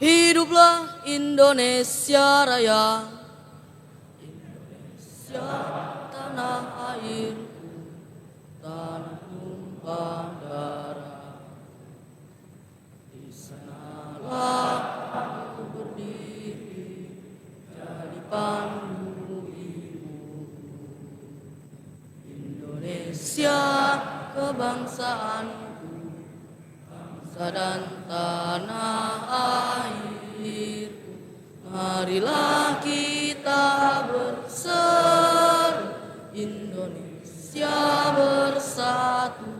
Hiduplah Indonesia Raya, Indonesia tanah airku, tanah tumpah darah. Di sanalah aku berdiri, jadi pandu ibuku. Indonesia kebangsaanku, bangsa dan tanah airku. Marilah kita berseru, Indonesia bersatu.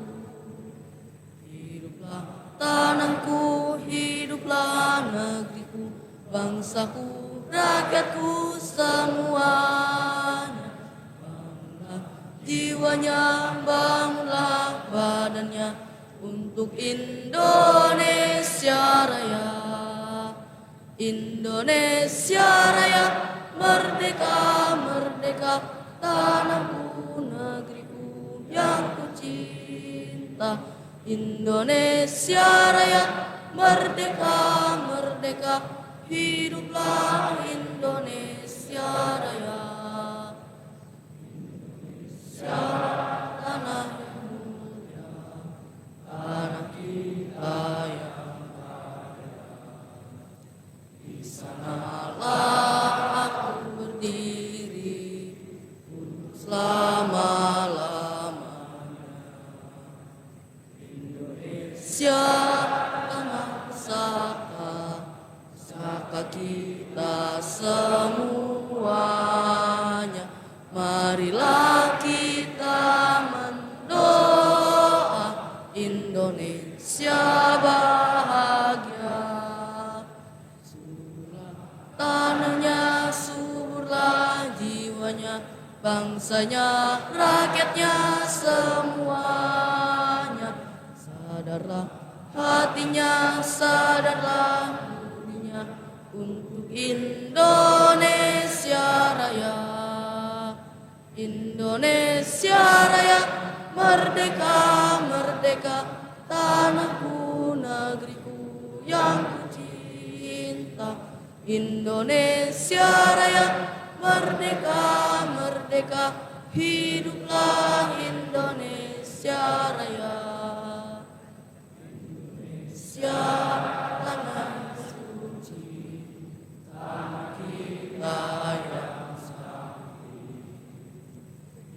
Hiduplah tanahku, hiduplah negeriku, bangsaku, rakyatku semuanya. Bangunlah jiwanya, bangunlah badannya, untuk Indonesia Raya. Indonesia Raya, merdeka, merdeka, tanahku, negeriku yang ku cinta. Indonesia Raya, merdeka, merdeka, hiduplah Indonesia Raya. Indonesia tanah yang mulia, tanah kita yang kaya. Di sanalah aku berdiri untuk selama-lamanya. Indonesia tanah pusaka, pusaka kita semuanya. Marilah kita mendoa Indonesia bahagia. Suburlah tanahnya, suburlah jiwanya, bangsanya, rakyatnya semuanya. Sadarlah hatinya, sadarlah budinya, untuk Indonesia Raya. Indonesia Raya, merdeka, merdeka, tanahku, negeriku yang ku cinta. Indonesia Raya, merdeka, merdeka, hiduplah Indonesia Raya. Indonesia tanah suci, tanah kita yang sakti.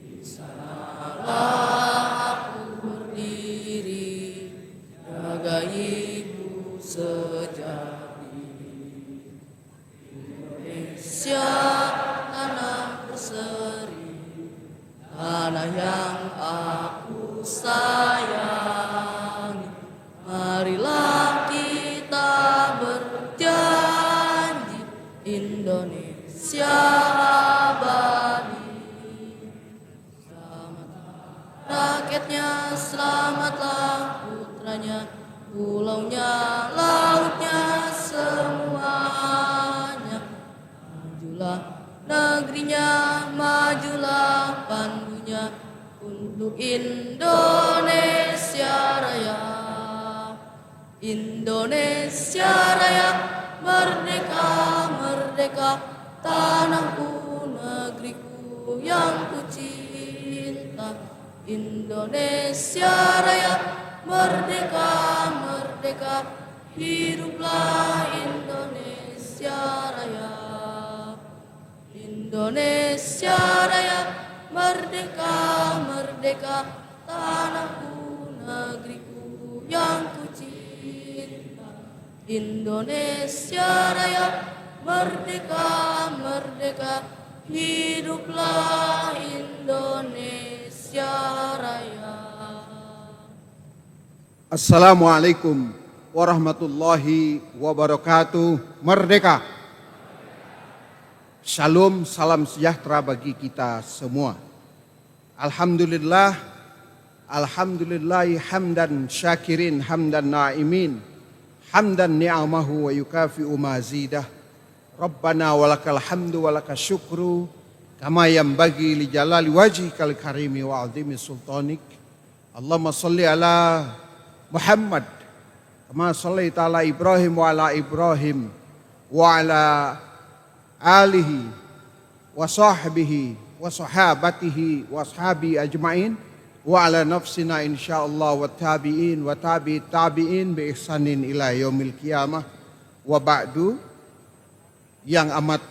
Di sanalah aku berdiri, jaga ibu sejati. Indonesia tanah berseri, tanah yang aku sayangi. Marilah kita berjanji, Indonesia abadi. Selamatlah rakyatnya, selamatlah putranya, pulaunya, lautnya, semuanya. Majulah negerinya, majulah pandunya, untuk Indonesia Raya. Indonesia Raya, merdeka, merdeka, tanahku, negeriku yang ku cinta. Indonesia Raya, merdeka, merdeka, hiduplah Indonesia Raya. Indonesia Raya, merdeka, merdeka, tanahku, negeriku yang ku cinta. Indonesia Raya, merdeka, merdeka, hiduplah Indonesia Raya. Assalamualaikum warahmatullahi wabarakatuh. Merdeka. Shalom, salam sejahtera bagi kita semua. Alhamdulillah, alhamdulillahi hamdan syakirin, hamdan na'imin, hamdan ni'amahu wa yukafi'u mazidah. Rabbana walakal hamdu walakal syukru, kama yanbaghi li jalali wajhikal karimi wa azimi sultanik. Allahumma salli ala Muhammad kama shallaita ala Ibrahim wa ala Ibrahim wa ala alihi wa sahbihi wa sahabatihi wa ashabi ajmain wa ala nafsina insyaallah wa tabi'in wa tabi'it tabi'in bi ihsanin ila yaumil qiyamah. Wa ba'du, yang amat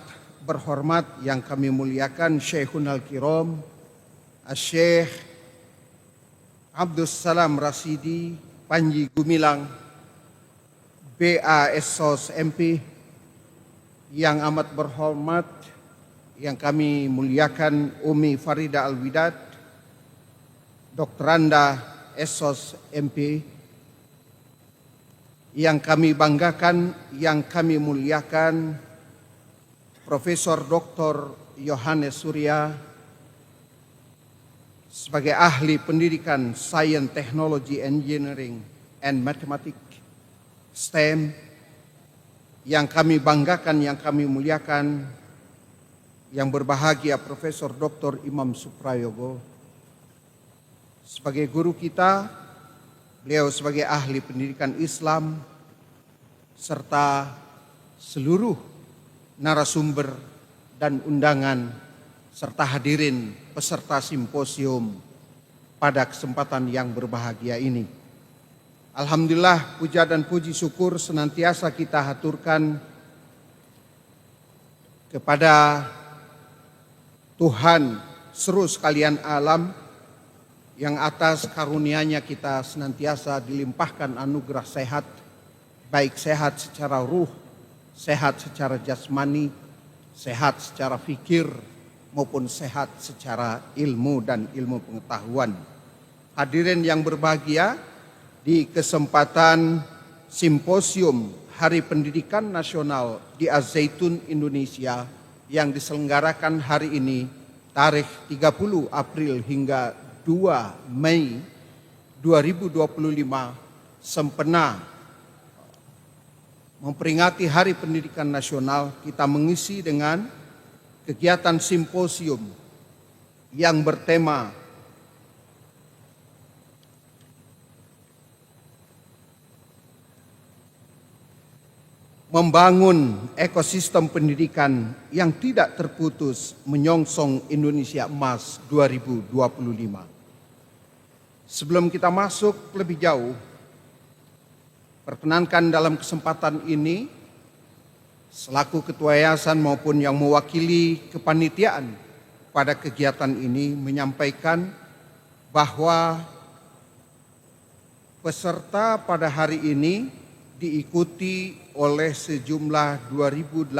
berhormat, yang kami muliakan Syekhun Al-Kiram Asy-Syeikh Abdus Salam Rasidi Panji Gumilang BA Essos MP, yang amat berhormat, yang kami muliakan Umi Farida Al-Widad Doktoranda Essos MP, yang kami banggakan, yang kami muliakan Profesor Dr. Yohanes Surya sebagai ahli pendidikan Science, Technology, Engineering, and Mathematics STEM, yang kami banggakan, yang kami muliakan, yang berbahagia Profesor Dr. Imam Suprayogo sebagai guru kita, beliau sebagai ahli pendidikan Islam, serta seluruh narasumber dan undangan serta hadirin peserta simposium pada kesempatan yang berbahagia ini. Alhamdulillah, puja dan puji syukur senantiasa kita haturkan kepada Tuhan seru sekalian alam, yang atas karunia-Nya kita senantiasa dilimpahkan anugerah sehat, baik sehat secara ruh, sehat secara jasmani, sehat secara fikir, maupun sehat secara ilmu dan ilmu pengetahuan. Hadirin yang berbahagia, di kesempatan simposium Hari Pendidikan Nasional di Az-Zaitun Indonesia yang diselenggarakan hari ini, tarikh 30 April hingga 2 Mei 2025, sempena memperingati Hari Pendidikan Nasional, kita mengisi dengan kegiatan simposium yang bertema membangun ekosistem pendidikan yang tidak terputus menyongsong Indonesia Emas 2025. Sebelum kita masuk lebih jauh, perkenankan dalam kesempatan ini selaku ketua yayasan maupun yang mewakili kepanitiaan pada kegiatan ini menyampaikan bahwa peserta pada hari ini diikuti oleh sejumlah 2.802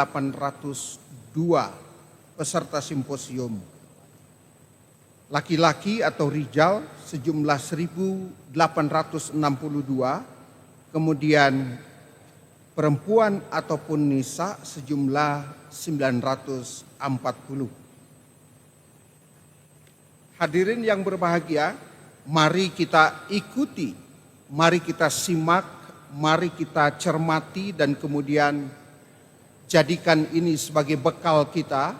peserta simposium. Laki-laki atau rijal sejumlah 1.862, kemudian perempuan ataupun nisa sejumlah 940. Hadirin yang berbahagia, mari kita ikuti, mari kita simak, mari kita cermati dan kemudian jadikan ini sebagai bekal kita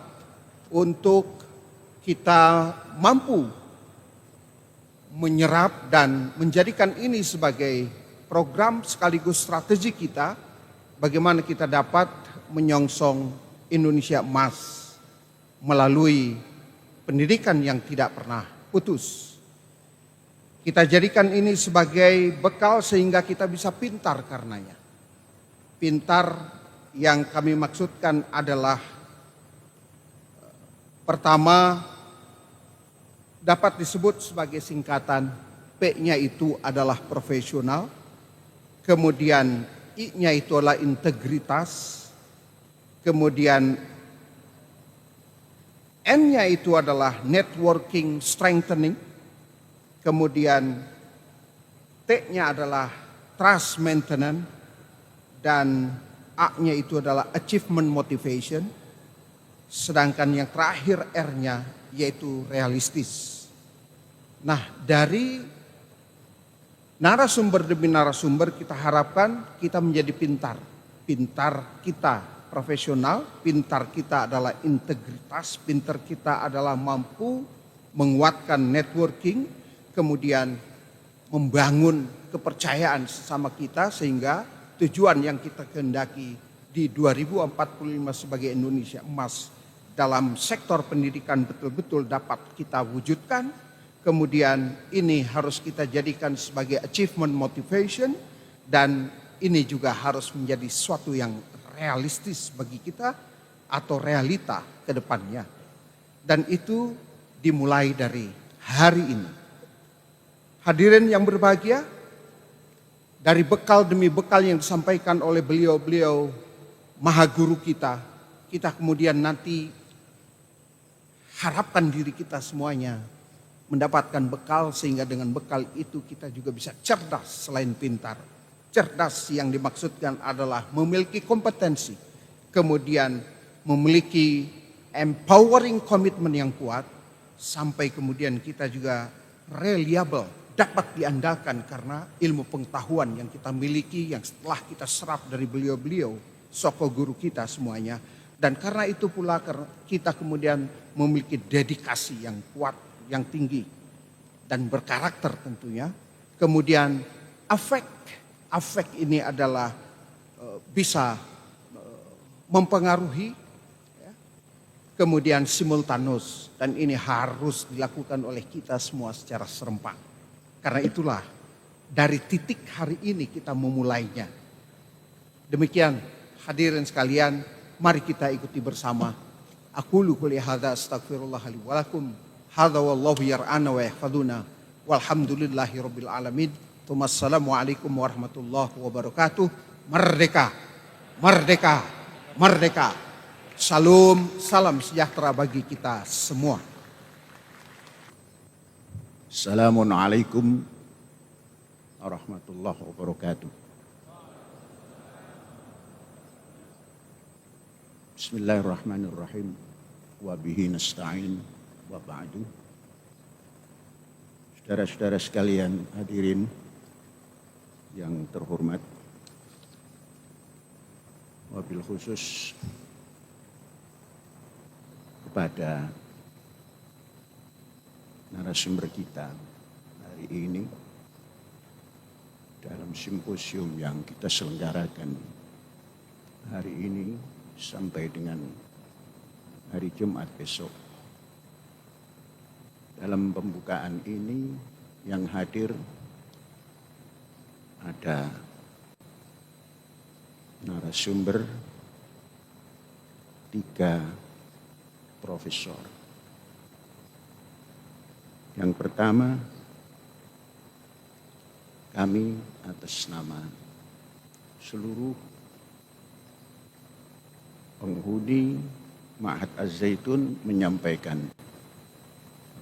untuk kita mampu menyerap dan menjadikan ini sebagai program sekaligus strategi kita bagaimana kita dapat menyongsong Indonesia Emas melalui pendidikan yang tidak pernah putus. Kita jadikan ini sebagai bekal sehingga kita bisa pintar karenanya. Pintar yang kami maksudkan adalah pertama, dapat disebut sebagai singkatan. P-nya itu adalah profesional, kemudian I-nya itu adalah integritas, kemudian N-nya itu adalah networking strengthening, kemudian T-nya adalah trust maintenance, dan A-nya itu adalah achievement motivation, sedangkan yang terakhir R-nya yaitu realistis. Nah, dari narasumber demi narasumber kita harapkan kita menjadi pintar. Pintar kita profesional, pintar kita adalah integritas, pintar kita adalah mampu menguatkan networking, kemudian membangun kepercayaan sesama kita sehingga tujuan yang kita kehendaki di 2045 sebagai Indonesia emas dalam sektor pendidikan betul-betul dapat kita wujudkan. Kemudian ini harus kita jadikan sebagai achievement motivation dan ini juga harus menjadi suatu yang realistis bagi kita atau realita ke depannya. Dan itu dimulai dari hari ini. Hadirin yang berbahagia, dari bekal demi bekal yang disampaikan oleh beliau-beliau maha guru kita, kita kemudian nanti harapkan diri kita semuanya mendapatkan bekal sehingga dengan bekal itu kita juga bisa cerdas selain pintar. Cerdas yang dimaksudkan adalah memiliki kompetensi, kemudian memiliki empowering komitmen yang kuat, sampai kemudian kita juga reliable, dapat diandalkan karena ilmu pengetahuan yang kita miliki yang setelah kita serap dari beliau-beliau, soko guru kita semuanya. Dan karena itu pula kita kemudian memiliki dedikasi yang kuat, yang tinggi dan berkarakter tentunya. Kemudian afek ini adalah bisa mempengaruhi, ya. Kemudian simultanus, dan ini harus dilakukan oleh kita semua secara serempak. Karena itulah dari titik hari ini kita memulainya. Demikian hadirin sekalian, mari kita ikuti bersama. Aqulu qouli hadza astaghfirullah li wa lakum. Hadza wallahu yar'ana wa yahfaduna. Walhamdulillahi rabbil alamin. Wassalamualaikum warahmatullahi wabarakatuh. Merdeka, merdeka, merdeka. Salam sejahtera bagi kita semua. Assalamualaikum warahmatullahi wabarakatuh. Bismillahirrahmanirrahim. Wa bihi nasta'in wa ba'du. Saudara-saudara sekalian hadirin yang terhormat, wabil khusus kepada narasumber kita hari ini dalam simposium yang kita selenggarakan hari ini sampai dengan hari Jumat besok. Dalam pembukaan ini yang hadir ada narasumber 3 profesor. Yang pertama, kami atas nama seluruh penghuni Ma'had Az-Zaitun menyampaikan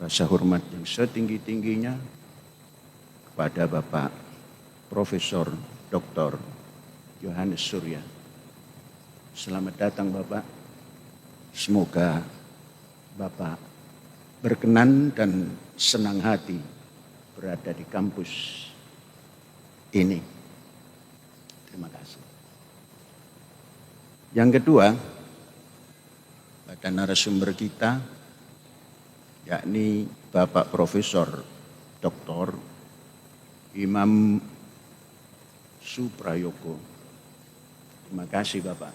rasa hormat yang setinggi-tingginya kepada Bapak Profesor Dr. Yohanes Surya. Selamat datang Bapak. Semoga Bapak berkenan dan senang hati berada di kampus ini. Terima kasih. Yang kedua, pada narasumber kita, yakni Bapak Profesor Dr. Imam Suprayoko. Terima kasih Bapak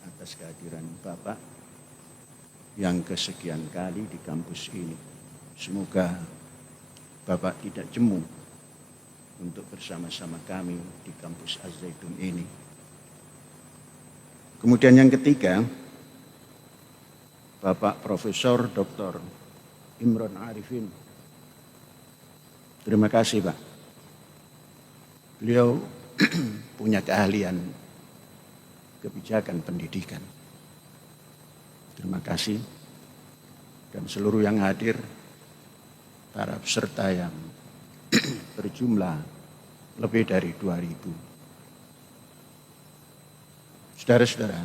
atas kehadiran Bapak yang kesekian kali di kampus ini. Semoga Bapak tidak jemu untuk bersama-sama kami di kampus Az-Zaitun ini. Kemudian yang ketiga, Bapak Profesor Dr. Imron Arifin. Terima kasih Pak. Beliau punya keahlian kebijakan pendidikan. Terima kasih. Dan seluruh yang hadir, para peserta yang berjumlah lebih dari 2.000. Saudara-saudara,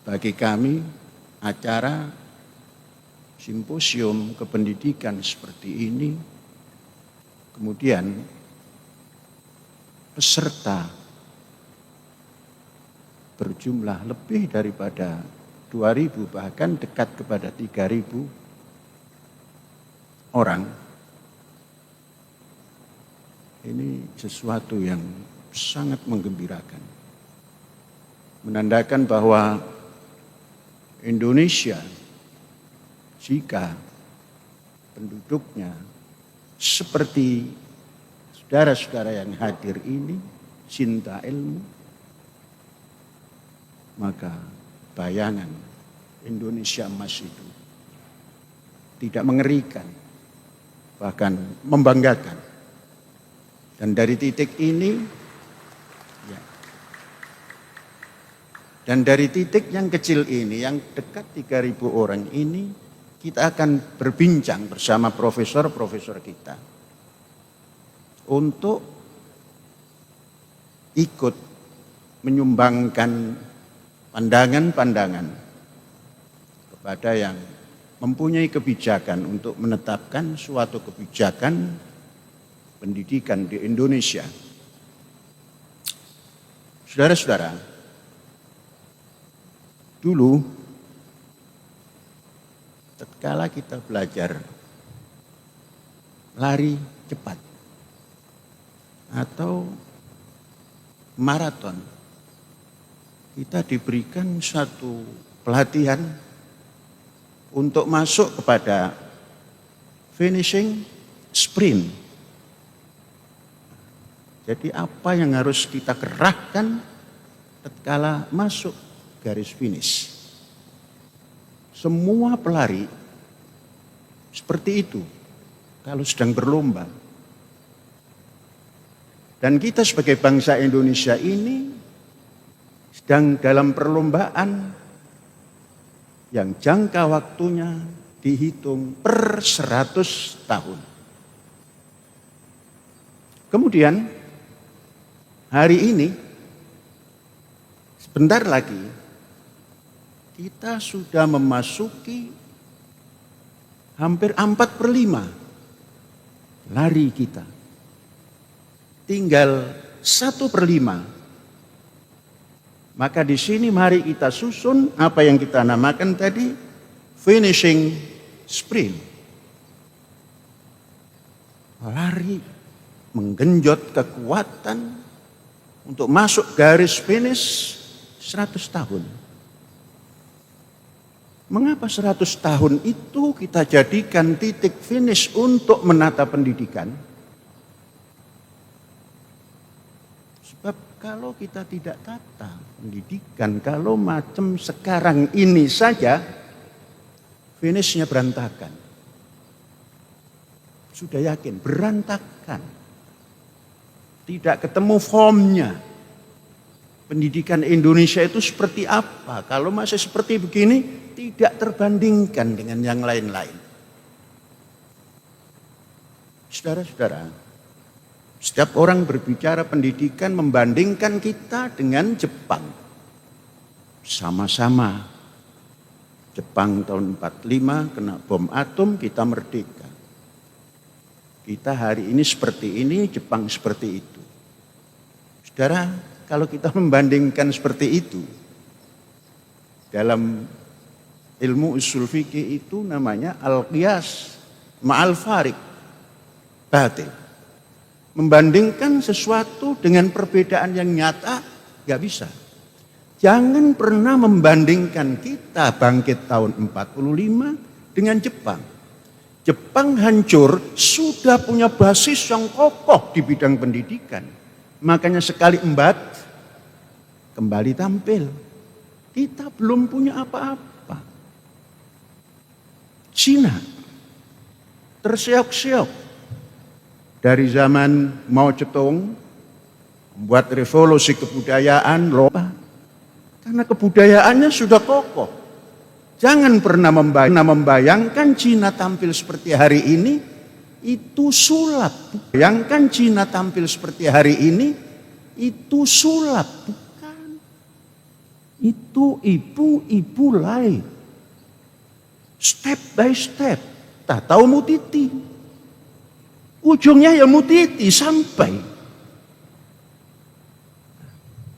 bagi kami acara simposium kependidikan seperti ini, kemudian peserta berjumlah lebih daripada 2.000, bahkan dekat kepada 3.000 orang, Ini sesuatu yang sangat menggembirakan. Menandakan bahwa Indonesia, jika penduduknya seperti saudara-saudara yang hadir ini, cinta ilmu, maka bayangan Indonesia emas itu tidak mengerikan, bahkan membanggakan. Dan dari titik ini, ya, dan dari titik yang kecil ini, yang dekat 3.000 orang ini, kita akan berbincang bersama profesor-profesor kita untuk ikut menyumbangkan pandangan-pandangan kepada yang mempunyai kebijakan untuk menetapkan suatu kebijakan pendidikan di Indonesia. Saudara-saudara, dulu tatkala kita belajar lari cepat atau maraton, kita diberikan satu pelatihan untuk masuk kepada finishing sprint. Jadi apa yang harus kita kerahkan tatkala masuk garis finish? Semua pelari seperti itu kalau sedang berlomba. Dan kita sebagai bangsa Indonesia ini sedang dalam perlombaan yang jangka waktunya dihitung per 100 tahun. Kemudian hari ini, sebentar lagi, kita sudah memasuki hampir 4/5 lari kita. Tinggal 1/5. Maka di sini mari kita susun apa yang kita namakan tadi finishing sprint. Lari menggenjot kekuatan untuk masuk garis finish 100 tahun. Mengapa 100 tahun itu kita jadikan titik finish untuk menata pendidikan? Sebab kalau kita tidak tata pendidikan, kalau macam sekarang ini saja, finishnya berantakan. Sudah yakin, berantakan. Tidak ketemu formnya. Pendidikan Indonesia itu seperti apa? Kalau masih seperti begini, tidak terbandingkan dengan yang lain-lain. Saudara-saudara, setiap orang berbicara pendidikan membandingkan kita dengan Jepang. Sama-sama. Jepang tahun 45 kena bom atom, kita merdeka. Kita hari ini seperti ini, Jepang seperti itu. Saudara, kalau kita membandingkan seperti itu, dalam ilmu usul fikih itu namanya al-qiyas ma'al farik batil. Membandingkan sesuatu dengan perbedaan yang nyata, gak bisa. Jangan pernah membandingkan kita bangkit tahun 45 dengan Jepang. Jepang hancur, sudah punya basis yang kokoh di bidang pendidikan. Makanya sekali embat, kembali tampil. Kita belum punya apa-apa. Cina terseok-seok dari zaman Mao Zedong membuat revolusi kebudayaan lupa. Karena kebudayaannya sudah kokoh. Jangan pernah membayangkan Cina tampil seperti hari ini, itu sulap. Bayangkan Cina tampil seperti hari ini, itu sulap. Bukan. Itu ibu-ibu lain. Step by step. Tak tahu mutiti. Ujungnya ya mutiti sampai.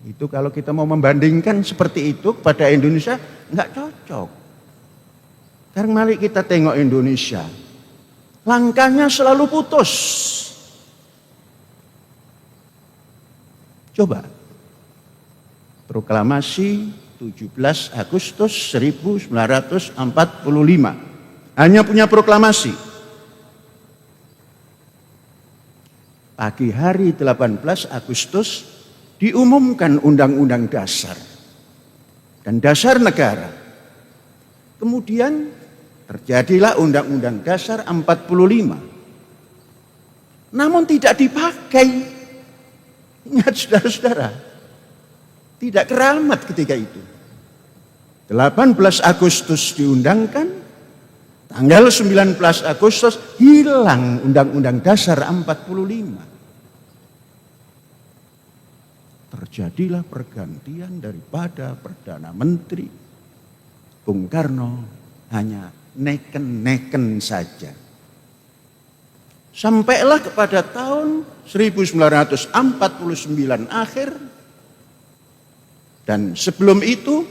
Itu kalau kita mau membandingkan seperti itu pada Indonesia, nggak cocok. Sekarang mari kita tengok Indonesia. Langkahnya selalu putus. Coba. Proklamasi 17 Agustus 1945. Hanya punya proklamasi. Pagi hari 18 Agustus diumumkan Undang-Undang Dasar dan Dasar Negara. Kemudian terjadilah Undang-Undang Dasar 45. Namun tidak dipakai. Ingat saudara-saudara, tidak keramat ketika itu. 18 Agustus diundangkan, tanggal 19 Agustus hilang Undang-Undang Dasar 45. Terjadilah pergantian daripada Perdana Menteri. Bung Karno hanya neken-neken saja. Sampailah kepada tahun 1949 akhir, dan sebelum itu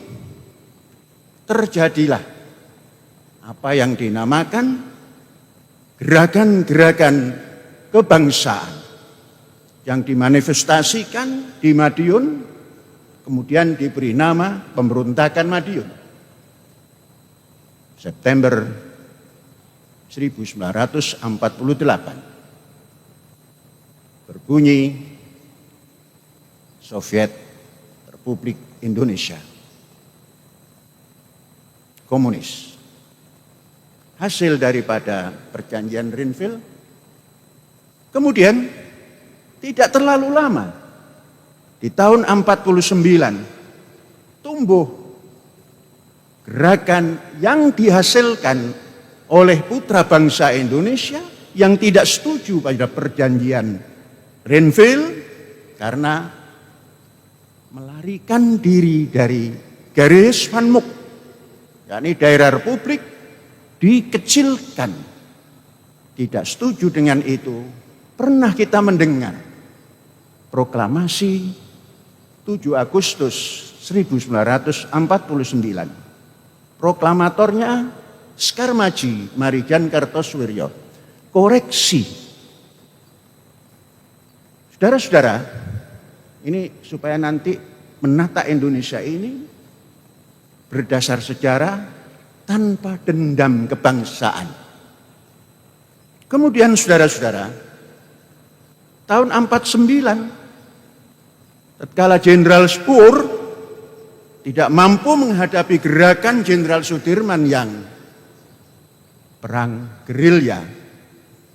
terjadilah apa yang dinamakan gerakan-gerakan kebangsaan yang dimanifestasikan di Madiun, kemudian diberi nama pemberontakan Madiun. September 1948 berbunyi Soviet Republik Indonesia komunis. Hasil daripada perjanjian Renville. Kemudian tidak terlalu lama, di tahun 49 tumbuh gerakan yang dihasilkan oleh putra bangsa Indonesia yang tidak setuju pada perjanjian Renville karena melarikan diri dari garis Van Mook, yakni daerah republik, dikecilkan. Tidak setuju dengan itu, pernah kita mendengar proklamasi 7 Agustus 1949. Proklamatornya Skarmaji Marijan Kartosoewirjo. Koreksi. Saudara-saudara, ini supaya nanti menata Indonesia ini berdasar sejarah tanpa dendam kebangsaan. Kemudian saudara-saudara, tahun 49, tatkala Jenderal Spoor tidak mampu menghadapi gerakan Jenderal Sudirman yang perang gerilya,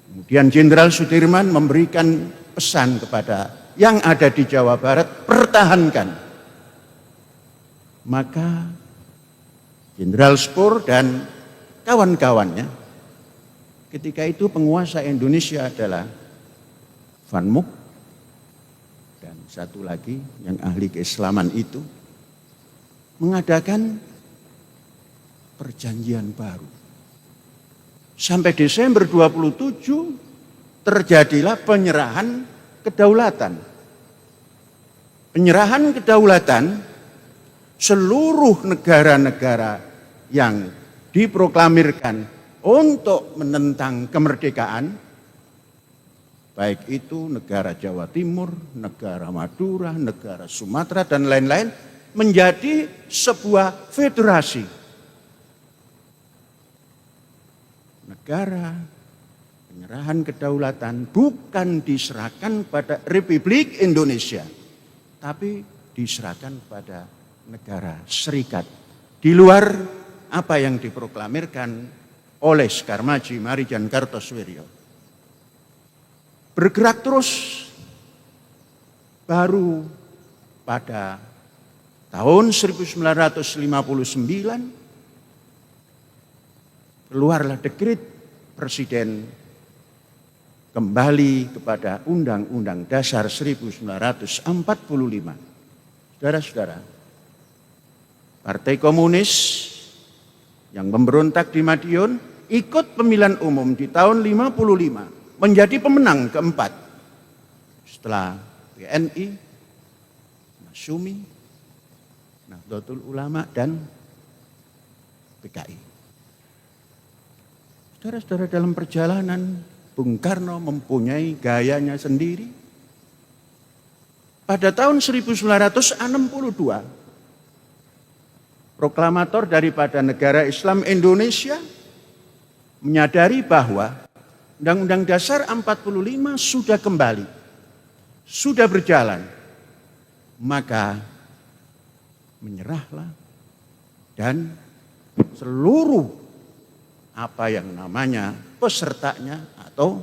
kemudian Jenderal Sudirman memberikan pesan kepada yang ada di Jawa Barat, pertahankan. Maka Jenderal Spoor dan kawan-kawannya, ketika itu penguasa Indonesia adalah Van Mook dan satu lagi yang ahli keislaman itu, mengadakan perjanjian baru. Sampai Desember 27 terjadilah penyerahan kedaulatan. Penyerahan kedaulatan seluruh negara-negara yang diproklamirkan untuk menentang kemerdekaan, baik itu negara Jawa Timur, negara Madura, negara Sumatera, dan lain-lain, menjadi sebuah federasi. Negara penyerahan kedaulatan bukan diserahkan pada Republik Indonesia, tapi diserahkan pada negara serikat. Di luar apa yang diproklamirkan oleh Skarmaji Marijan Kartosoewirjo. Bergerak terus, baru pada tahun 1959 keluarlah dekret Presiden kembali kepada Undang-Undang Dasar 1945. Saudara-saudara, Partai Komunis yang memberontak di Madiun ikut pemilihan umum di tahun 55, menjadi pemenang keempat setelah PNI, Masyumi, Nahdlatul Ulama, dan PKI. Saudara-saudara, dalam perjalanan Bung Karno mempunyai gayanya sendiri. pada tahun 1962, proklamator daripada negara Islam Indonesia menyadari bahwa Undang-Undang Dasar 45 sudah kembali, sudah berjalan, maka menyerahlah dan seluruh apa yang namanya pesertanya atau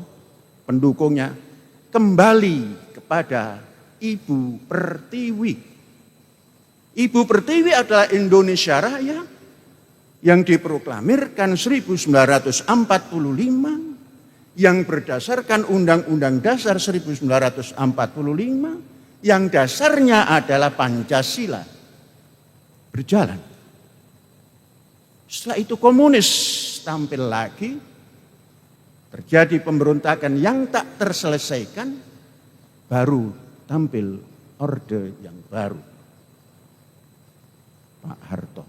pendukungnya kembali kepada Ibu Pertiwi. Ibu Pertiwi adalah Indonesia Raya yang diproklamirkan 1945 yang berdasarkan Undang-Undang Dasar 1945 yang dasarnya adalah Pancasila berjalan. Setelah itu komunis tampil lagi, terjadi pemberontakan yang tak terselesaikan, baru tampil orde yang baru. Pak Harto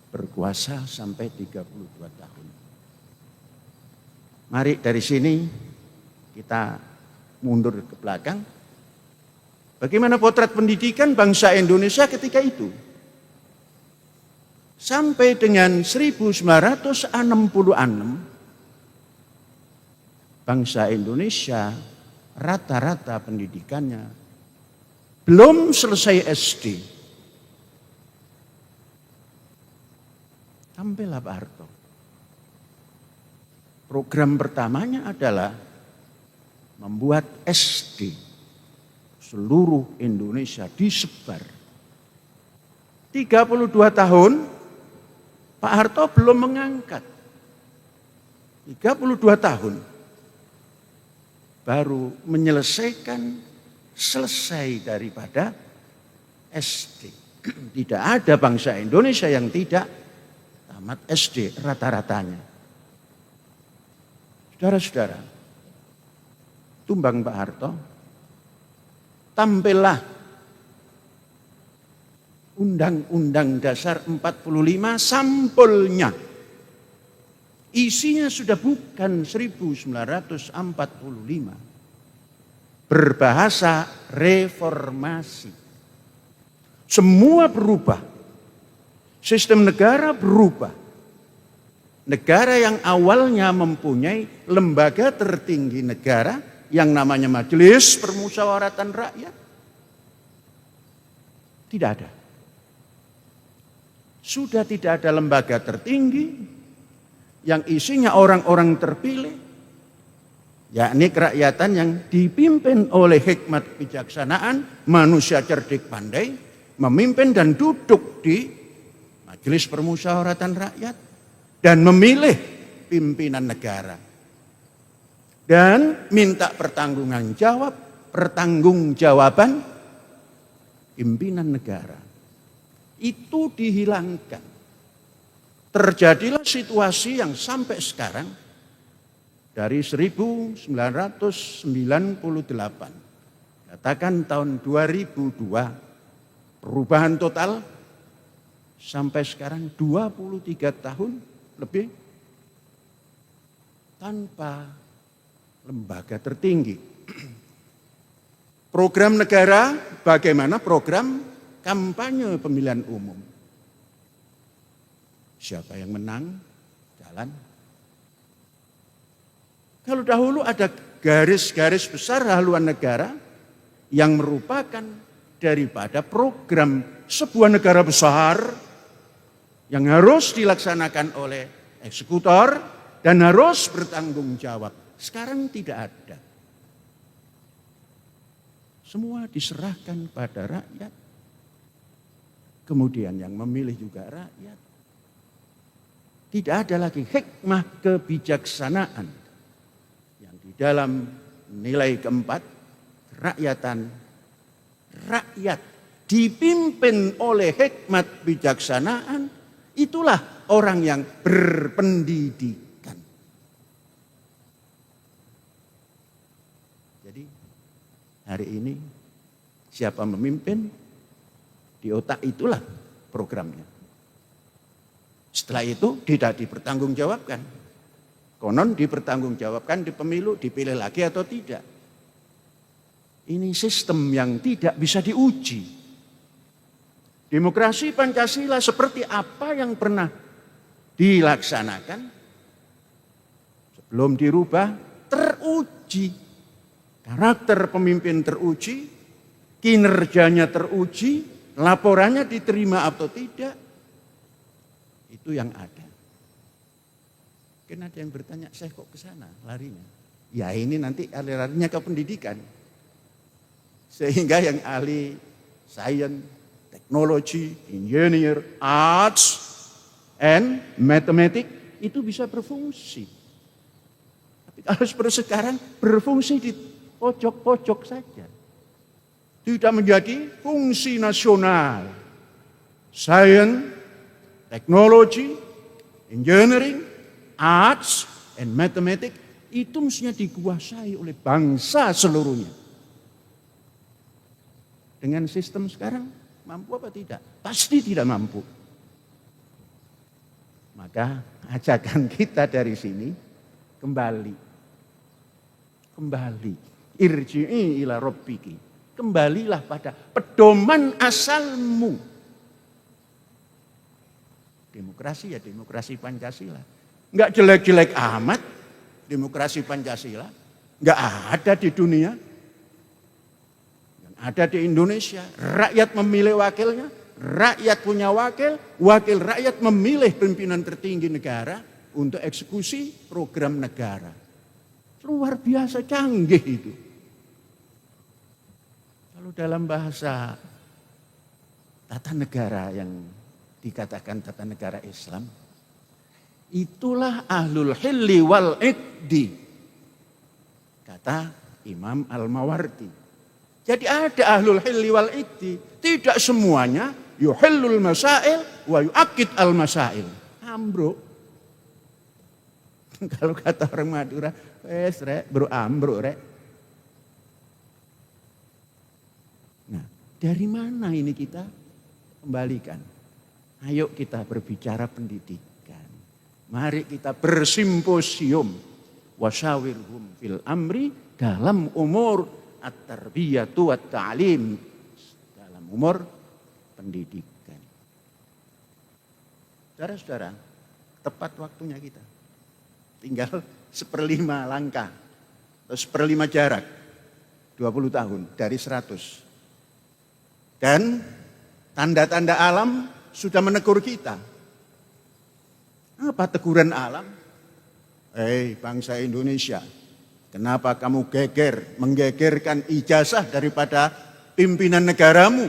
berkuasa sampai 32 tahun. Mari dari sini kita mundur ke belakang. Bagaimana potret pendidikan bangsa Indonesia ketika itu? Sampai dengan 1966, bangsa Indonesia rata-rata pendidikannya belum selesai SD. Tampillah Pak Harto. Program pertamanya adalah membuat SD seluruh Indonesia disebar. 32 tahun Pak Harto belum mengangkat. 32 tahun baru menyelesaikan selesai daripada SD. Tidak ada bangsa Indonesia yang tidak tamat SD rata-ratanya. Saudara-saudara, tumbang Pak Harto, tampillah Undang-Undang Dasar 45 sampulnya. Isinya sudah bukan 1945. Berbahasa reformasi. Semua berubah. Sistem negara berubah. Negara yang awalnya mempunyai lembaga tertinggi negara yang namanya Majelis Permusyawaratan Rakyat. Tidak ada. Sudah tidak ada lembaga tertinggi yang isinya orang-orang terpilih, yakni kerakyatan yang dipimpin oleh hikmat kebijaksanaan, manusia cerdik pandai, memimpin dan duduk di Majelis Permusyawaratan Rakyat dan memilih pimpinan negara dan minta pertanggungjawaban pimpinan negara. Itu dihilangkan. Terjadilah situasi yang sampai sekarang dari 1998, katakan tahun 2002, perubahan total sampai sekarang 23 tahun lebih tanpa lembaga tertinggi. Program negara bagaimana? Program kampanye pemilihan umum. Siapa yang menang, jalan. Kalau dahulu ada garis-garis besar haluan negara yang merupakan daripada program sebuah negara besar yang harus dilaksanakan oleh eksekutor dan harus bertanggung jawab. Sekarang tidak ada. Semua diserahkan pada rakyat. Kemudian yang memilih juga rakyat. Tidak ada lagi hikmah kebijaksanaan yang di dalam nilai keempat, kerakyatan. Rakyat dipimpin oleh hikmat bijaksanaan, itulah orang yang berpendidikan. Jadi hari ini siapa memimpin, di otak itulah programnya. Setelah itu tidak dipertanggungjawabkan. Konon dipertanggungjawabkan di pemilu, dipilih lagi atau tidak. Ini sistem yang tidak bisa diuji. Demokrasi Pancasila seperti apa yang pernah dilaksanakan sebelum dirubah teruji. Karakter pemimpin teruji, kinerjanya teruji, laporannya diterima atau tidak. Itu yang ada. Mungkin ada yang bertanya, saya kok ke sana larinya? Ya ini nanti larinya ke pendidikan. Sehingga yang ahli sains, teknologi, engineer, arts, and mathematics itu bisa berfungsi. Tapi kalau seperti sekarang berfungsi di pojok-pojok saja. Tidak menjadi fungsi nasional. Science, teknologi, engineering, arts, and mathematics itu mestinya dikuasai oleh bangsa seluruhnya. Dengan sistem sekarang mampu apa tidak? Pasti tidak mampu. Maka ajakan kita dari sini kembali. Irji'i ila rabbiki. Kembalilah pada pedoman asalmu. Demokrasi ya demokrasi Pancasila. Enggak jelek-jelek amat demokrasi Pancasila. Enggak ada di dunia. Ada di Indonesia, rakyat memilih wakilnya, rakyat punya wakil, wakil rakyat memilih pimpinan tertinggi negara untuk eksekusi program negara. Luar biasa canggih itu. Kalau dalam bahasa tata negara yang dikatakan tata negara Islam, itulah ahlul hilli wal iqdi, kata Imam Al-Mawardi. Jadi ada ahlul hilli wal iqdi. Tidak semuanya yuhillul masail wa yu'aqid al masail. Ambruk. Kalau kata orang Madura, rek, bro ambruk rek. Nah, dari mana ini kita kembalikan? Ayo kita berbicara pendidikan. Mari kita bersimposium. Wasyawirhum fil amri dalam umur at-tarbiyatu wat-ta'lim, dalam umur pendidikan. Saudara-saudara, tepat waktunya kita. Tinggal 1/5 langkah atau 1/5 jarak 20 tahun dari 100. Dan tanda-tanda alam sudah menegur kita. Apa teguran alam? Bangsa Indonesia, kenapa kamu menggegerkan ijazah daripada pimpinan negaramu?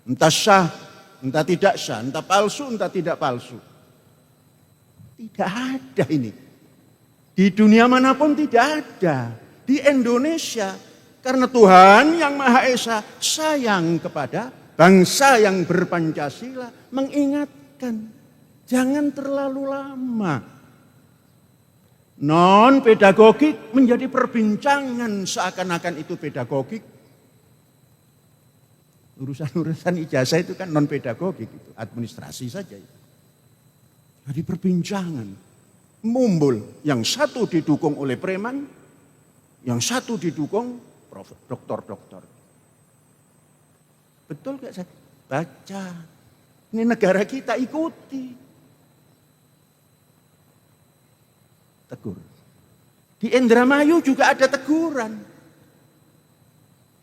Entah sah, entah tidak sah, entah palsu, entah tidak palsu. Tidak ada ini. Di dunia manapun tidak ada. Di Indonesia, karena Tuhan yang Maha Esa sayang kepada bangsa yang berpancasila, mengingatkan, jangan terlalu lama. Non-pedagogik menjadi perbincangan seakan-akan itu pedagogik. Urusan-urusan ijazah itu kan non-pedagogik, itu administrasi saja. Jadi perbincangan. Mumbul, yang satu didukung oleh preman, yang satu didukung dokter-dokter. Betul gak saya? Baca. Ini negara kita, ikuti. Tegur. Di Indramayu juga ada teguran.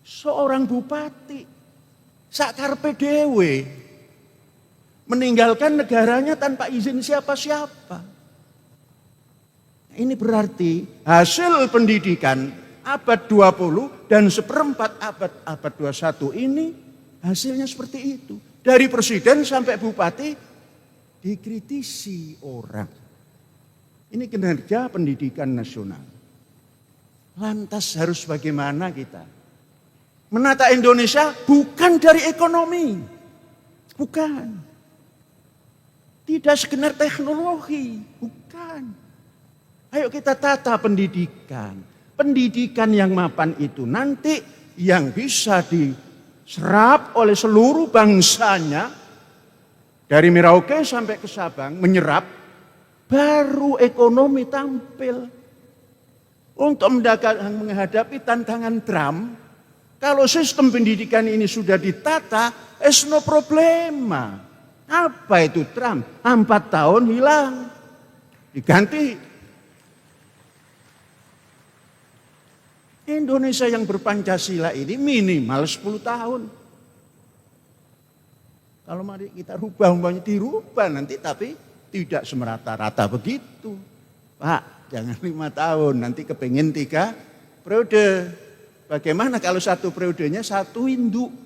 Seorang bupati sakarpe dewe meninggalkan negaranya tanpa izin siapa-siapa. Ini berarti hasil pendidikan abad 20 dan 1/4 abad 21 ini hasilnya seperti itu. Dari presiden sampai bupati dikritisi orang. Ini kinerja pendidikan nasional. Lantas harus bagaimana kita? Menata Indonesia bukan dari ekonomi. Bukan. Tidak sekedar teknologi. Bukan. Ayo kita tata pendidikan. Pendidikan yang mapan itu nanti yang bisa diserap oleh seluruh bangsanya. Dari Merauke sampai ke Sabang menyerap. Baru ekonomi tampil. untuk menghadapi tantangan Trump, kalau sistem pendidikan ini sudah ditata, it's no problema. Apa itu Trump? 4 tahun hilang. Diganti. Indonesia yang berpancasila ini minimal 10 tahun. Kalau mari kita rubah, umpamanya dirubah nanti, tapi tidak semerata-rata begitu. Pak, jangan 5 tahun, nanti kepengen 3 periode. Bagaimana kalau 1 periodenya 1 induk?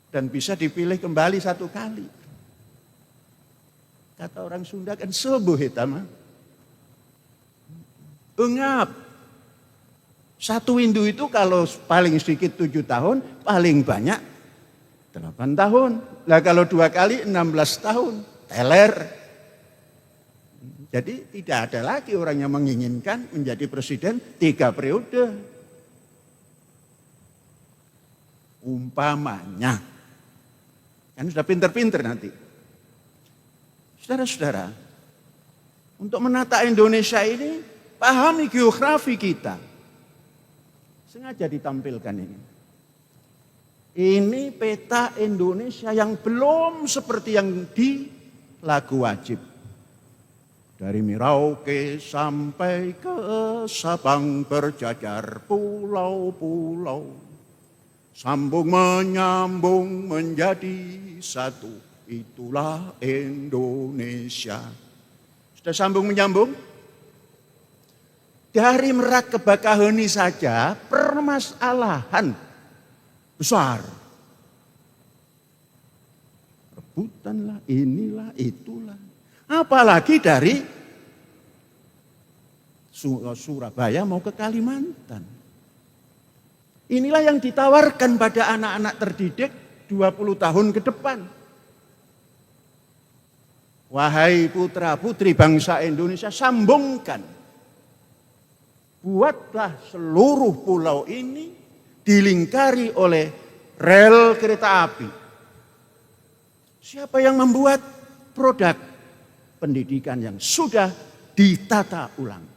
Dan bisa dipilih kembali 1 kali. Kata orang Sunda kan sebuah hitam. Engap. 1 induk itu kalau paling sedikit 7 tahun, paling banyak 8 tahun. Lah kalau 2 kali 16 tahun. Teler. Jadi tidak ada lagi orang yang menginginkan menjadi presiden 3 periode. Umpamanya. Kan sudah pinter-pinter nanti. Saudara-saudara, untuk menata Indonesia ini, pahami geografi kita. Sengaja ditampilkan ini. Ini peta Indonesia yang belum seperti yang di Lagu Wajib. Dari Merauke sampai ke Sabang berjajar pulau-pulau. Sambung menyambung menjadi satu. Itulah Indonesia. Sudah sambung menyambung? Dari Merak ke Bakaheni saja permasalahan besar. Rebutanlah, inilah, itulah. Apalagi dari Surabaya mau ke Kalimantan. Inilah yang ditawarkan pada anak-anak terdidik 20 tahun ke depan. Wahai putra-putri bangsa Indonesia, sambungkan. Buatlah seluruh pulau ini dilingkari oleh rel kereta api. Siapa yang membuat produk pendidikan yang sudah ditata ulang?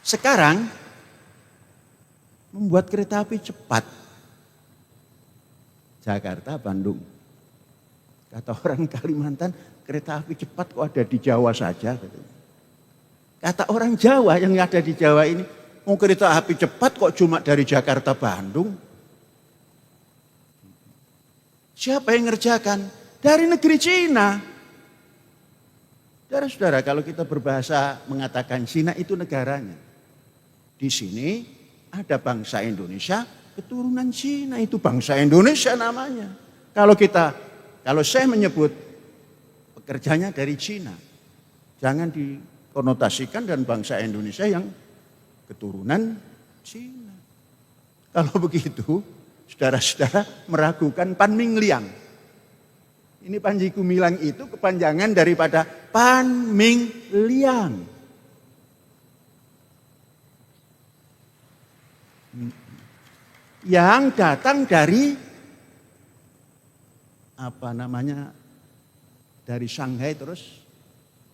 Sekarang membuat kereta api cepat. Jakarta, Bandung. Kata orang Kalimantan, kereta api cepat kok ada di Jawa saja. Kata orang Jawa yang ada di Jawa ini, mau kereta api cepat kok cuma dari Jakarta, Bandung. Siapa yang ngerjakan? Dari negeri Cina. Saudara-saudara, kalau kita berbahasa mengatakan Cina itu negaranya. Di sini ada bangsa Indonesia, keturunan Cina, itu bangsa Indonesia namanya. Kalau saya menyebut pekerjanya dari Cina, jangan dikonotasikan dan bangsa Indonesia yang keturunan Cina. Kalau begitu, saudara-saudara meragukan Pan Ming Liang. Ini Panji Gumilang itu kepanjangan daripada Pan Ming Liang. Yang datang dari dari Shanghai terus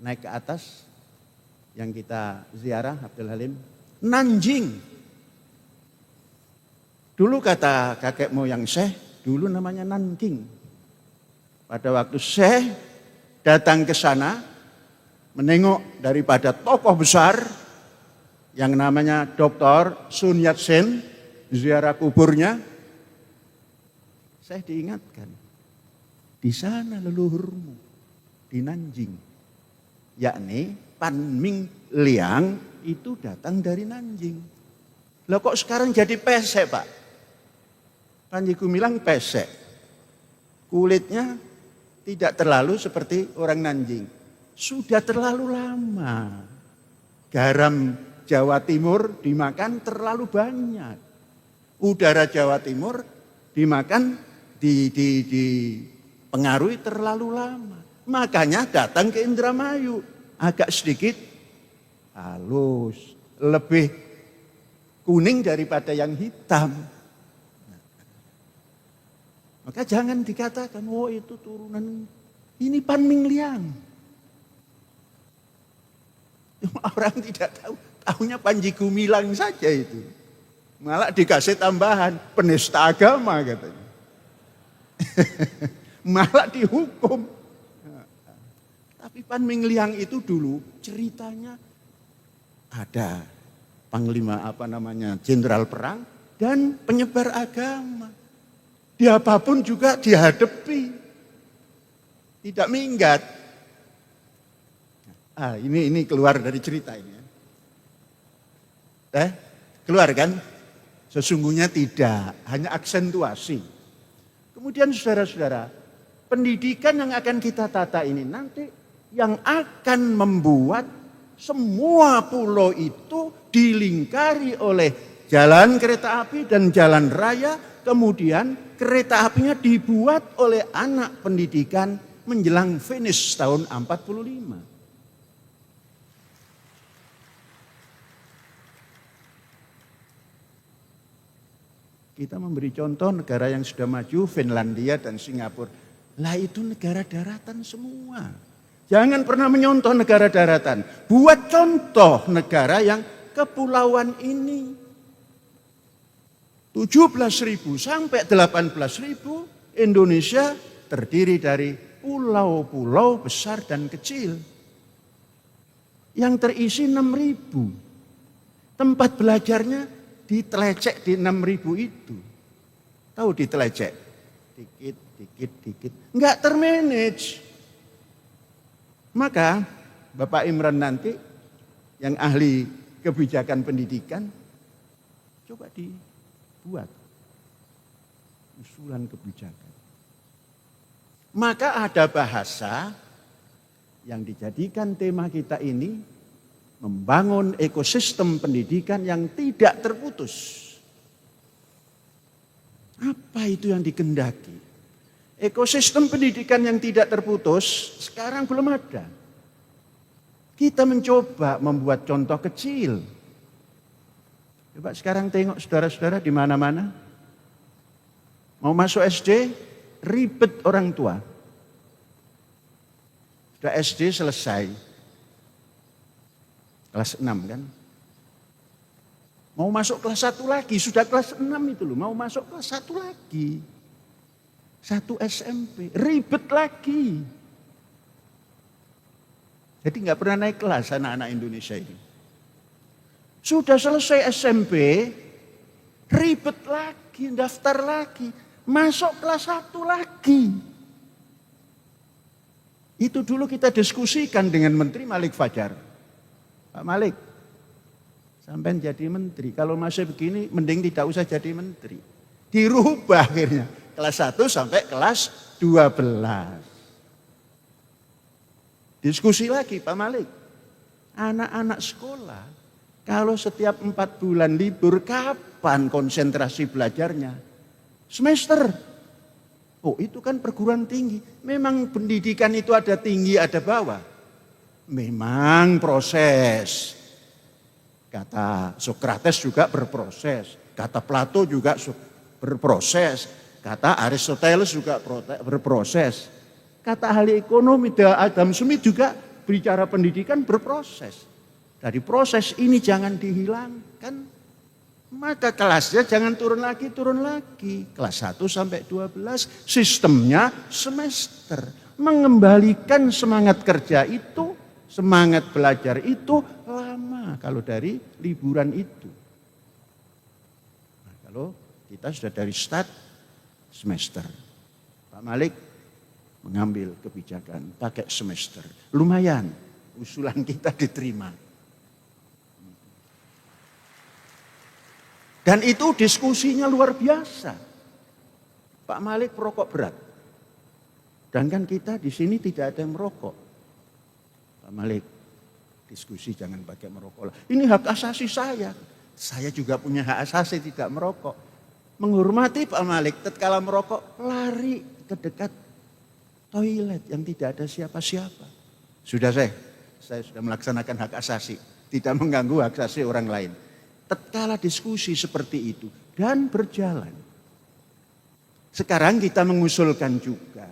naik ke atas yang kita ziarah Abdul Halim, Nanjing. Dulu kata kakek moyang Syekh, dulu namanya Nanking. Pada waktu Syekh datang ke sana menengok daripada tokoh besar yang namanya Dr. Sun Yat-sen, ziarah kuburnya, saya diingatkan, di sana leluhurmu, di Nanjing, yakni Pan Ming Liang itu datang dari Nanjing. Lah kok sekarang jadi pesek, Pak? Panji Gumilang pesek, kulitnya tidak terlalu seperti orang Nanjing, sudah terlalu lama. Garam Jawa Timur dimakan terlalu banyak. Udara Jawa Timur dimakan, dipengaruhi terlalu lama. Makanya datang ke Indramayu. Agak sedikit halus. Lebih kuning daripada yang hitam. Maka jangan dikatakan, oh itu turunan. Ini Pan Ming Liang. Orang tidak tahu, tahunya Panji Gumilang saja itu. Malah dikasih tambahan, penista agama katanya. Malah dihukum. Tapi Pan Mingliang itu dulu ceritanya ada panglima jenderal perang dan penyebar agama. Dia apapun juga dihadapi. Tidak minggat. Ini keluar dari cerita ini. Keluar kan? Sesungguhnya tidak, hanya aksentuasi. Kemudian saudara-saudara, pendidikan yang akan kita tata ini nanti yang akan membuat semua pulau itu dilingkari oleh jalan kereta api dan jalan raya, kemudian kereta apinya dibuat oleh anak pendidikan menjelang finish tahun 45. Kita memberi contoh negara yang sudah maju, Finlandia dan Singapura. Lah itu negara daratan semua. Jangan pernah menyontoh negara daratan. Buat contoh negara yang kepulauan ini. 17.000 sampai 18.000 Indonesia terdiri dari pulau-pulau besar dan kecil. Yang terisi 6.000. Tempat belajarnya ditelecek di 6.000 itu. Tahu ditelecek? Dikit. Enggak termanage. Maka Bapak Imran nanti yang ahli kebijakan pendidikan coba dibuat usulan kebijakan. Maka ada bahasa yang dijadikan tema kita ini membangun ekosistem pendidikan yang tidak terputus. Apa itu yang dikehendaki? Ekosistem pendidikan yang tidak terputus sekarang belum ada. Kita mencoba membuat contoh kecil. Coba sekarang tengok saudara-saudara di mana-mana. Mau masuk SD, ribet orang tua. Sudah SD selesai. Kelas 6 kan. Mau masuk kelas 1 lagi, sudah kelas 6 itu loh. Mau masuk kelas 1 lagi. 1 SMP, ribet lagi. Jadi nggak pernah naik kelas anak-anak Indonesia ini. Sudah selesai SMP, ribet lagi, daftar lagi. Masuk kelas 1 lagi. Itu dulu kita diskusikan dengan Menteri Malik Fajar. Pak Malik, sampai jadi menteri. Kalau masih begini, mending tidak usah jadi menteri. Dirubah akhirnya. Kelas 1 sampai kelas 12. Diskusi lagi Pak Malik. Anak-anak sekolah, kalau setiap 4 bulan libur, kapan konsentrasi belajarnya? Semester. Oh itu kan perguruan tinggi. Memang pendidikan itu ada tinggi, ada bawah. Memang proses. Kata Sokrates juga berproses. Kata Plato juga berproses. Kata Aristoteles juga berproses. Kata ahli ekonomi Adam Smith juga bicara pendidikan berproses. Dari proses ini jangan dihilangkan. Maka kelasnya jangan turun lagi. Kelas 1 sampai 12 sistemnya semester. Mengembalikan semangat kerja itu, semangat belajar itu lama kalau dari liburan itu. Nah, kalau kita sudah dari start semester. Pak Malik mengambil kebijakan pakai semester. Lumayan usulan kita diterima. Dan itu diskusinya luar biasa. Pak Malik perokok berat. Dan kan kita di sini tidak ada yang merokok. Pak Malik, diskusi jangan pakai merokok. Ini hak asasi saya. Saya juga punya hak asasi tidak merokok. Menghormati Pak Malik, tatkala merokok lari ke dekat toilet yang tidak ada siapa-siapa. Sudah saya sudah melaksanakan hak asasi, tidak mengganggu hak asasi orang lain. Tatkala diskusi seperti itu dan berjalan. Sekarang kita mengusulkan juga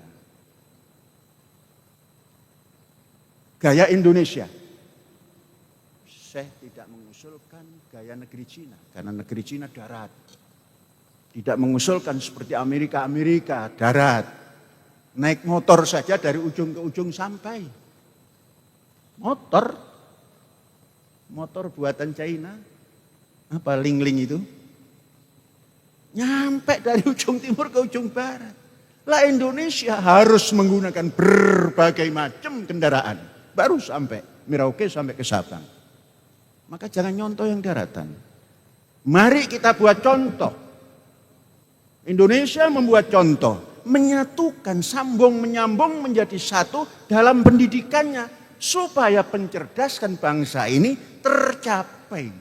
gaya Indonesia. Syekh tidak mengusulkan gaya negeri Cina, karena negeri Cina darat. Tidak mengusulkan seperti Amerika darat. Naik motor saja dari ujung ke ujung sampai. Motor buatan China, apa Ling-Ling itu, nyampe dari ujung timur ke ujung barat. Lah Indonesia harus menggunakan berbagai macam kendaraan, baru sampai Merauke sampai ke Sabang. Maka jangan nyontoh yang daratan. Mari kita buat contoh. Indonesia membuat contoh, menyatukan, sambung menyambung menjadi satu dalam pendidikannya, supaya pencerdaskan bangsa ini tercapai.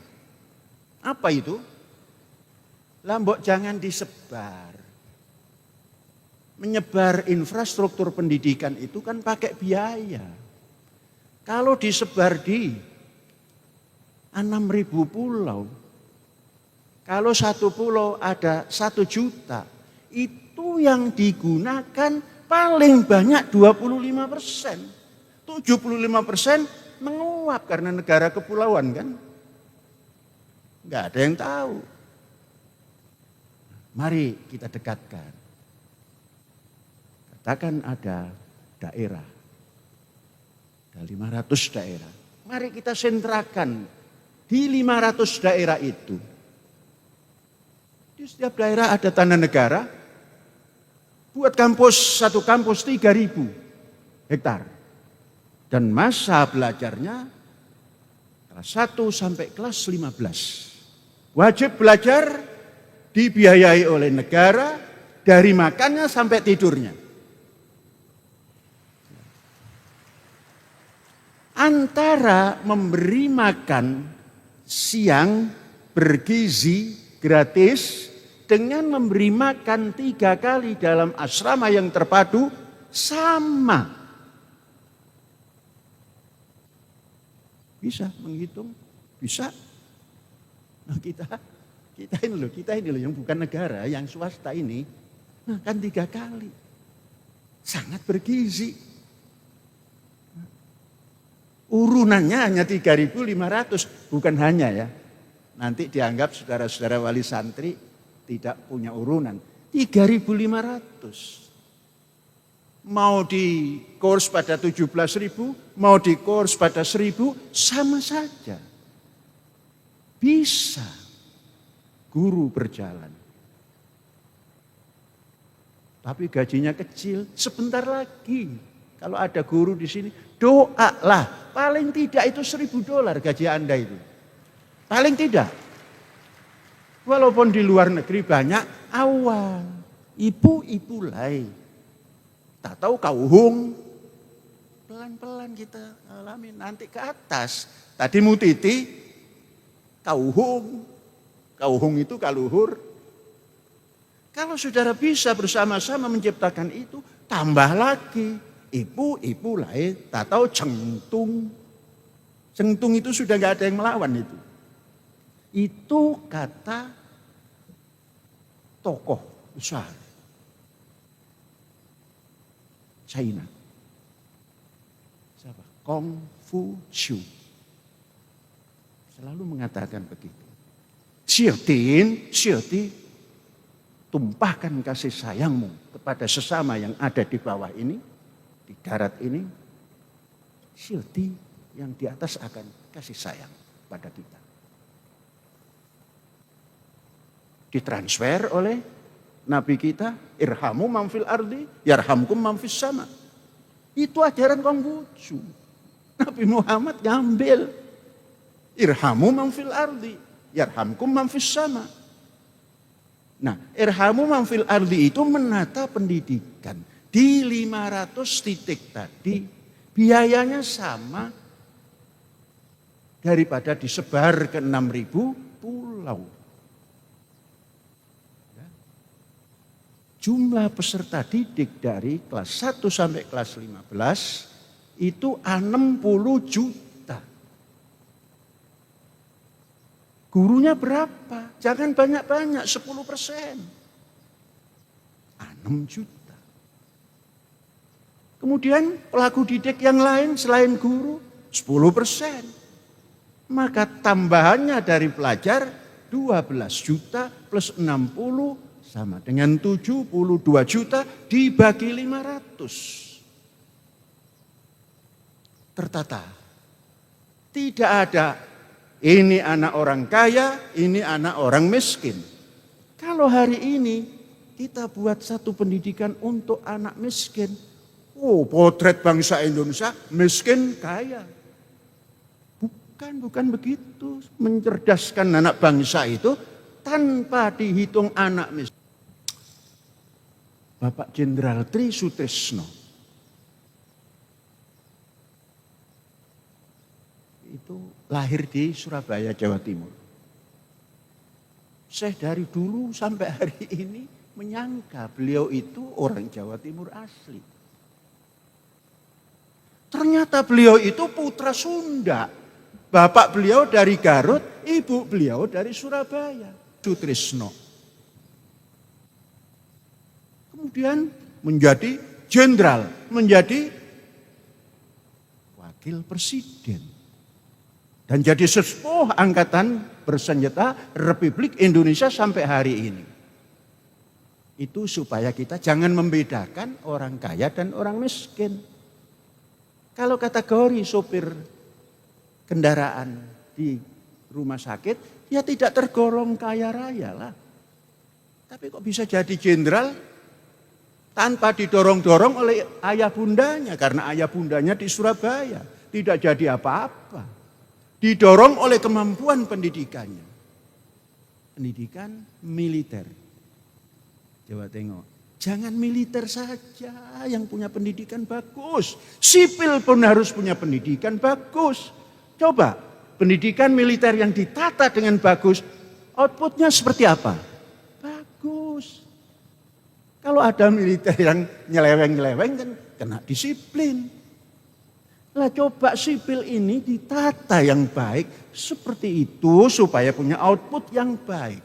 Apa itu? Lambok jangan disebar. Menyebar infrastruktur pendidikan itu kan pakai biaya. Kalau disebar di 6.000 pulau, kalau satu pulau ada 1 juta, itu yang digunakan paling banyak 25%. 75% menguap karena negara kepulauan kan. Enggak ada yang tahu. Mari kita dekatkan. Katakan ada daerah. Ada 500 daerah. Mari kita sentrakan di 500 daerah itu. Di setiap daerah ada tanah negara. Buat kampus, satu kampus 3.000 hektar. Dan masa belajarnya kelas 1 sampai kelas 15. Wajib belajar, dibiayai oleh negara, dari makannya sampai tidurnya. Antara memberi makan siang bergizi gratis dengan memberi makan 3 kali dalam asrama yang terpadu sama. Bisa menghitung? Bisa. Nah, kita ini loh yang bukan negara, yang swasta ini makan 3 kali. Sangat bergizi. Urunannya hanya 3.500, bukan hanya ya. Nanti dianggap saudara-saudara wali santri tidak punya urunan. 3.500. Mau di kurs pada 17.000, mau di kurs pada 1.000, sama saja. Bisa guru berjalan. Tapi gajinya kecil, sebentar lagi. Kalau ada guru di sini, doalah. Paling tidak itu $1.000 gaji Anda itu. Paling tidak. Walaupun di luar negeri banyak, awal. Ibu-ibu lain. Tak tahu kauhung, pelan-pelan kita alami nanti ke atas. Tadi mutiti, kauhung itu kaluhur. Kalau saudara bisa bersama-sama menciptakan itu, tambah lagi. Ibu lain, tak tahu cengtung. Cengtung itu sudah gak ada yang melawan itu. Itu kata tokoh besar China. Siapa? Kongfucius. Selalu mengatakan begitu. Syirti, tumpahkan kasih sayangmu kepada sesama yang ada di bawah ini, di darat ini. Syirti yang di atas akan kasih sayang pada kita. Ditransfer oleh Nabi kita, irhamu man fil ardi, yarhamkum man fis sama. Itu ajaran Konghucu. Nabi Muhammad ngambil, irhamu man fil ardi, yarhamkum man fis sama. Nah, irhamu man fil ardi itu menata pendidikan. Di 500 titik tadi, biayanya sama daripada disebar ke 6.000 pulau. Jumlah peserta didik dari kelas 1 sampai kelas 15 itu 60 juta. Gurunya berapa? Jangan banyak-banyak, 10%. 6 juta. Kemudian pelaku didik yang lain selain guru, 10%. maka tambahannya dari pelajar 12 juta plus 60 sama dengan 72 juta dibagi 500. Tertata. Tidak ada ini anak orang kaya, ini anak orang miskin. Kalau hari ini kita buat satu pendidikan untuk anak miskin. Oh, potret bangsa Indonesia miskin kaya. Bukan begitu. Mencerdaskan anak bangsa itu tanpa dihitung anak miskin. Bapak Jenderal Tri Sutrisno itu lahir di Surabaya, Jawa Timur. Saya dari dulu sampai hari ini menyangka beliau itu orang Jawa Timur asli. Ternyata beliau itu putra Sunda. Bapak beliau dari Garut, ibu beliau dari Surabaya. Sutrisno. Kemudian menjadi jenderal, menjadi wakil presiden. Dan jadi sesepuh angkatan bersenjata Republik Indonesia sampai hari ini. Itu supaya kita jangan membedakan orang kaya dan orang miskin. Kalau kategori sopir kendaraan di rumah sakit, ya tidak tergolong kaya raya lah. Tapi kok bisa jadi jenderal tanpa didorong-dorong oleh ayah bundanya. Karena ayah bundanya di Surabaya. Tidak jadi apa-apa. Didorong oleh kemampuan pendidikannya. Pendidikan militer. Coba tengok. Jangan militer saja yang punya pendidikan bagus. Sipil pun harus punya pendidikan bagus. Coba, pendidikan militer yang ditata dengan bagus, outputnya seperti apa? Bagus. Kalau ada militer yang nyeleweng-nyeleweng kan kena disiplin. Lah coba sipil ini ditata yang baik seperti itu supaya punya output yang baik.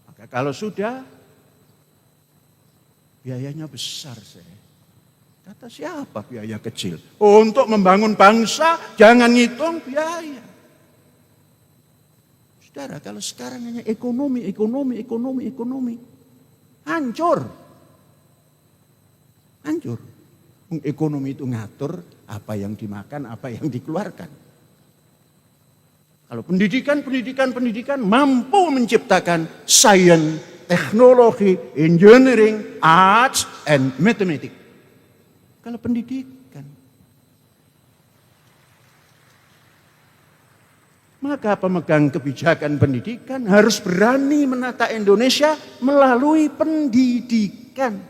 Maka kalau sudah biayanya besar saya. Kata siapa biaya kecil? Untuk membangun bangsa jangan ngitung biaya. Saudara, kalau sekarang hanya ekonomi. Hancur. Ekonomi itu ngatur apa yang dimakan, apa yang dikeluarkan. Kalau pendidikan mampu menciptakan sains, teknologi, engineering, arts, and mathematics. Kalau pendidikan. Maka pemegang kebijakan pendidikan harus berani menata Indonesia melalui pendidikan.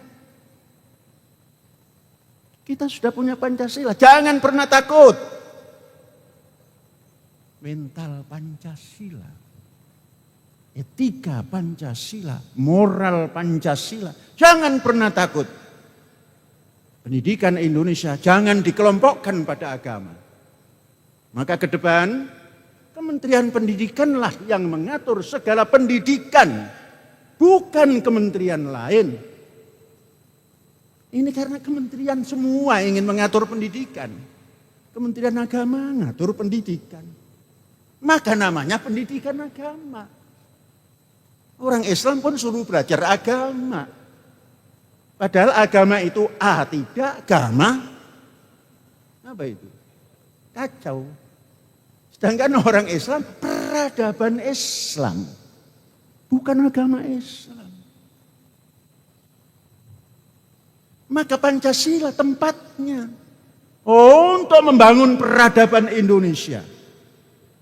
Kita sudah punya Pancasila, jangan pernah takut. Mental Pancasila, etika Pancasila, moral Pancasila, jangan pernah takut. Pendidikan Indonesia jangan dikelompokkan pada agama. Maka ke depan Kementerian Pendidikanlah yang mengatur segala pendidikan, bukan kementerian lain. Ini karena kementerian semua ingin mengatur pendidikan. Kementerian Agama ngatur pendidikan. Maka namanya pendidikan agama. Orang Islam pun suruh belajar agama. Padahal agama itu tidak agama. Apa itu? Kacau. Sedangkan orang Islam peradaban Islam. Bukan agama Islam. Maka Pancasila tempatnya untuk membangun peradaban Indonesia.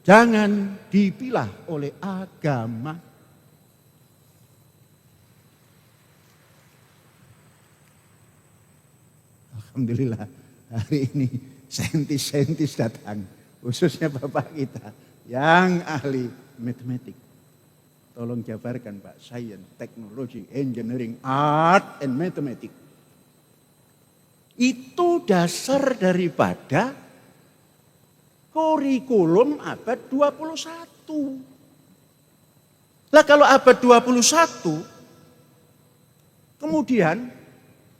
Jangan dipilah oleh agama. Alhamdulillah hari ini saintis-saintis datang. Khususnya Bapak kita yang ahli matematik. Tolong jabarkan Pak, sains, teknologi, engineering, art, and mathematics. Itu dasar daripada kurikulum abad 21. Lah kalau abad 21 kemudian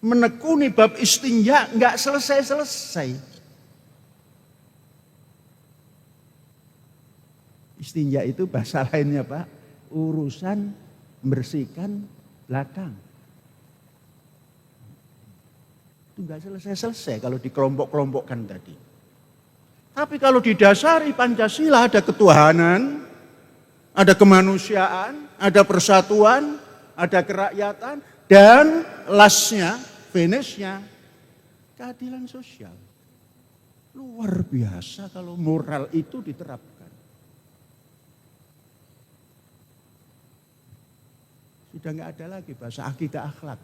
menekuni bab istinja enggak selesai-selesai. Istinja itu bahasa lainnya Pak, urusan membersihkan belakang. Itu enggak selesai-selesai kalau dikelompok-kelompokkan tadi. Tapi kalau didasari Pancasila ada ketuhanan, ada kemanusiaan, ada persatuan, ada kerakyatan, dan lastnya, finishnya, keadilan sosial. Luar biasa kalau moral itu diterapkan. Sudah nggak ada lagi bahasa akidah akhlak.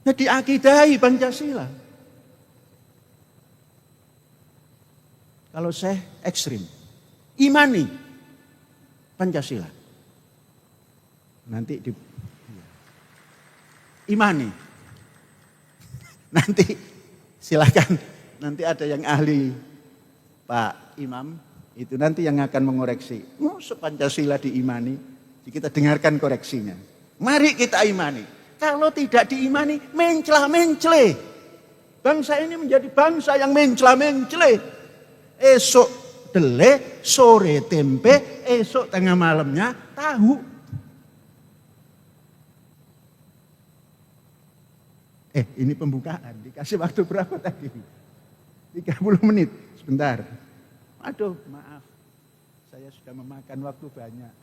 Nah, diakidahi Pancasila. Kalau saya ekstrim, imani Pancasila. Nanti imani. Nanti silakan, nanti ada yang ahli Pak Imam, itu nanti yang akan mengoreksi. Pancasila diimani, kita dengarkan koreksinya. Mari kita imani. Kalau tidak diimani, mencela-mencele. Bangsa ini menjadi bangsa yang mencela-mencele. Esok dele, sore tempe, esok tengah malamnya tahu. Ini pembukaan, dikasih waktu berapa tadi? 30 menit, sebentar. Aduh, maaf, saya sudah memakan waktu banyak.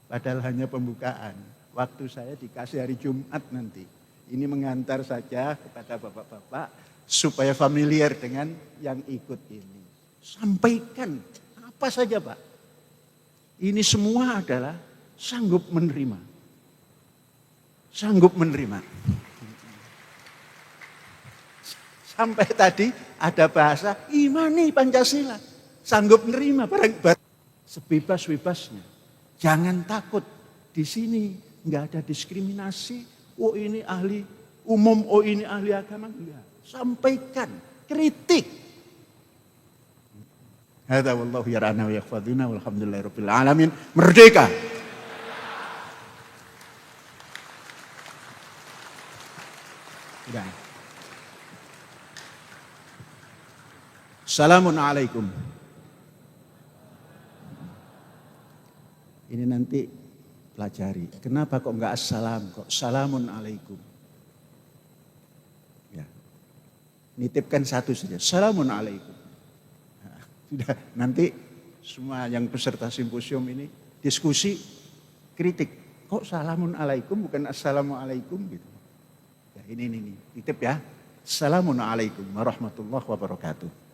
Padahal hanya pembukaan. Waktu saya dikasih hari Jumat nanti. Ini mengantar saja kepada bapak-bapak supaya familiar dengan yang ikut ini. Sampaikan apa saja Pak. Ini semua adalah sanggup menerima. Sanggup menerima. Sampai tadi ada bahasa imani Pancasila. Sanggup menerima barang sebebas-bebasnya. Jangan takut. Di sini nggak ada diskriminasi. Oh ini ahli umum, oh ini ahli agama. Enggak. Sampaikan, kritik. Hadza wallahu yarana wa yakhfaduna walhamdulillahirabbil alamin. Merdeka. Sudah. Assalamualaikum. Ini nanti pelajari. Kenapa kok enggak assalam, kok salamun alaikum? Ya. Nitipkan satu saja, salamun alaikum. Nah, sudah, nanti semua yang peserta simposium ini diskusi, kritik. Kok salamun alaikum bukan assalamualaikum gitu. Ya, ini, titip ya. Assalamualaikum warahmatullahi wabarakatuh.